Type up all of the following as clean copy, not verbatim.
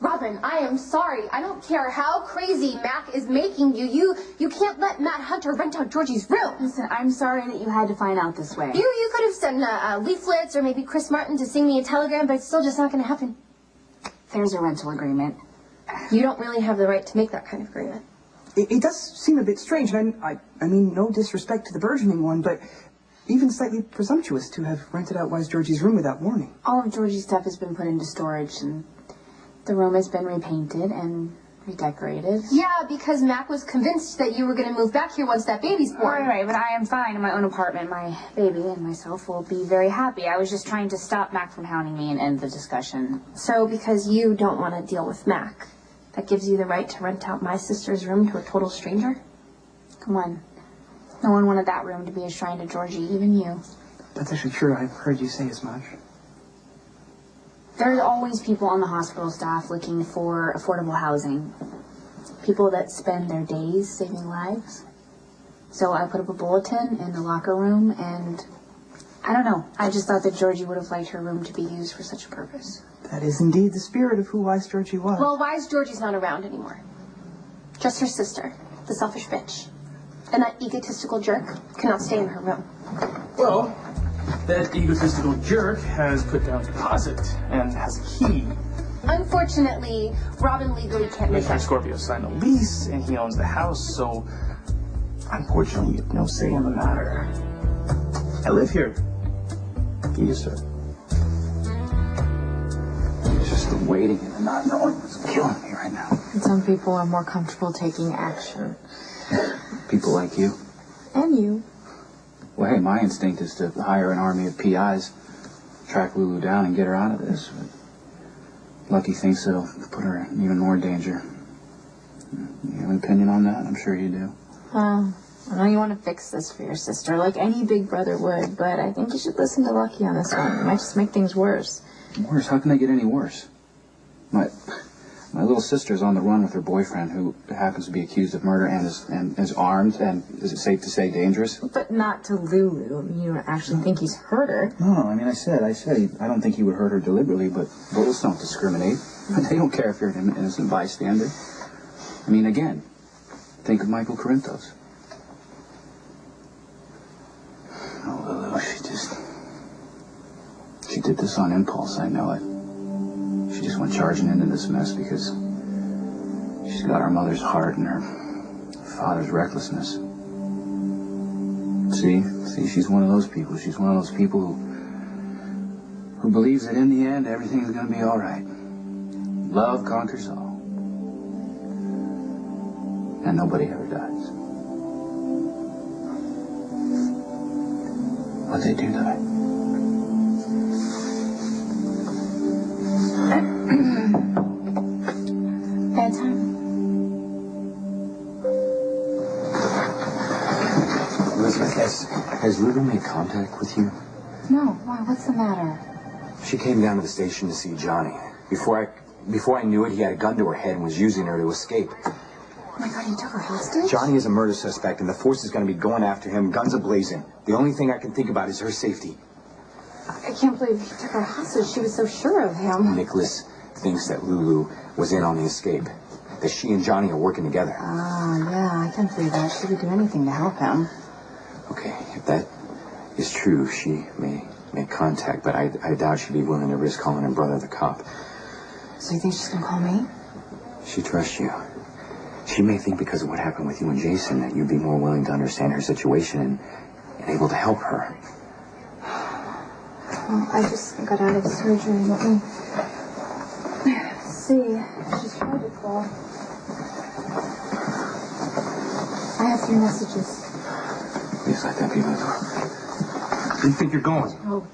Robin, I am sorry. I don't care how crazy Mac is making you. You can't let Matt Hunter rent out Georgie's room. Listen, I'm sorry that you had to find out this way. You could have sent leaflets or maybe Chris Martin to sing me a telegram, but it's still just not going to happen. There's a rental agreement. You don't really have the right to make that kind of agreement. It does seem a bit strange, and I mean, no disrespect to the burgeoning one, but even slightly presumptuous to have rented out Wise Georgie's room without warning. All of Georgie's stuff has been put into storage, and the room has been repainted and redecorated. Yeah, because Mac was convinced that you were going to move back here once that baby's born. Right, but I am fine in my own apartment. My baby and myself will be very happy. I was just trying to stop Mac from hounding me and end the discussion. So because you don't want to deal with Mac, that gives you the right to rent out my sister's room to a total stranger? Come on. No one wanted that room to be a shrine to Georgie, even you. That's actually true. I've heard you say as much. There's always people on the hospital staff looking for affordable housing. People that spend their days saving lives. So I put up a bulletin in the locker room, and I don't know. I just thought that Georgie would have liked her room to be used for such a purpose. That is indeed the spirit of who Wise Georgie was. Well, Wise Georgie's not around anymore. Just her sister, the selfish bitch. And that egotistical jerk cannot stay in her room. Well, that egotistical jerk has put down a deposit and has a key. Unfortunately, Robin legally can't make Mr. that. Scorpio signed a lease, and he owns the house, so unfortunately, you have no say in the matter. I live here. Yes, sir. It's just the waiting and the not knowing is killing me right now. And some people are more comfortable taking action. People like you. And you. Well, hey, my instinct is to hire an army of PIs, track Lulu down and get her out of this. But Lucky thinks it'll put her in even more danger. You have an opinion on that? I'm sure you do. Well, I know you want to fix this for your sister, like any big brother would, but I think you should listen to Lucky on this one. It might just make things worse. Worse? How can they get any worse? My little sister's on the run with her boyfriend, who happens to be accused of murder and is armed and, is it safe to say, dangerous? But not to Lulu. I mean, you don't actually think he's hurt her. No, I mean, I said I don't think he would hurt her deliberately, but bullets don't discriminate. They don't care if you're an innocent bystander. I mean, again, think of Michael Corinthos. Oh, Lulu, she did this on impulse, I know it. She just went charging into this mess because she's got our mother's heart and her father's recklessness. See, she's one of those people. She's one of those people who believes that in the end everything's going to be all right. Love conquers all. And nobody ever dies. But they do die. Bedtime? Elizabeth, has Lulu made contact with you? No. Why? What's the matter? She came down to the station to see Johnny. Before I knew it, he had a gun to her head and was using her to escape. Oh my God, he took her hostage? Johnny is a murder suspect, and the force is going to be going after him, guns a-blazing. The only thing I can think about is her safety. I can't believe he took her hostage. She was so sure of him. Nicholas thinks that Lulu was in on the escape. That she and Johnny are working together. Ah, yeah, I can believe that. She would do anything to help him. Okay, if that is true, she may make contact, but I doubt she'd be willing to risk calling her brother the cop. So you think she's gonna call me? She trusts you. She may think because of what happened with you and Jason that you'd be more willing to understand her situation and able to help her. Well, I just got out of surgery. Let me see. She's tried to call. I have 3 messages. Please let that be the door. Where do you think you're going? Oh.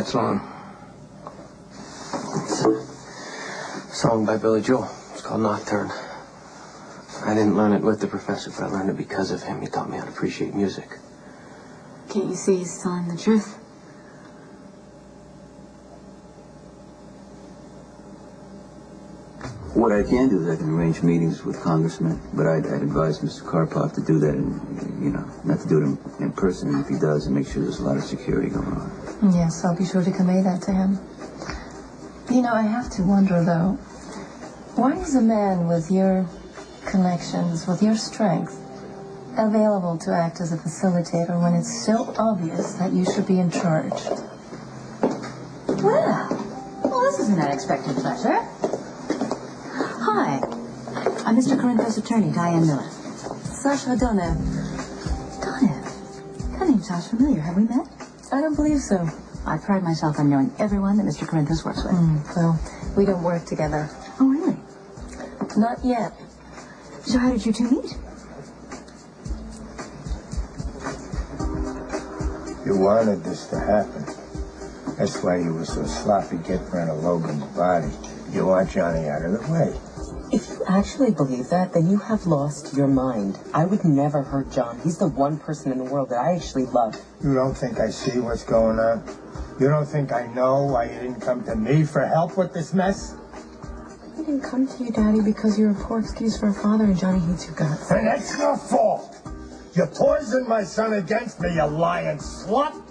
that song? It's a song by Billy Joel. It's called Nocturne. I didn't learn it with the professor, but I learned it because of him. He taught me how to appreciate music. Can't you see he's telling the truth? What I can do is I can arrange meetings with congressmen, but I'd advise Mr. Karpov to do that, not to do it in person. And if he does, and make sure there's a lot of security going on. Yes, I'll be sure to convey that to him. I have to wonder, though, why is a man with your connections, with your strength, available to act as a facilitator when it's so obvious that you should be in charge? Well, this is an unexpected pleasure. Hi, I'm Mr. Corinthos' attorney, Diane Miller. Sasha Donev. Donev? That name sounds familiar. Have we met? I don't believe so. I pride myself on knowing everyone that Mr. Corinthos works with. Well, we don't work together. Oh, really? Not yet. So how did you two meet? You wanted this to happen. That's why you were so sloppy getting rid of Logan's body. You want Johnny out of the way. If you actually believe that, then you have lost your mind. I would never hurt John. He's the one person in the world that I actually love. You don't think I see what's going on? You don't think I know why you didn't come to me for help with this mess? I didn't come to you, Daddy, because you're a poor excuse for a father and Johnny hates your guts. And that's your fault. You poisoned my son against me, you lying slut.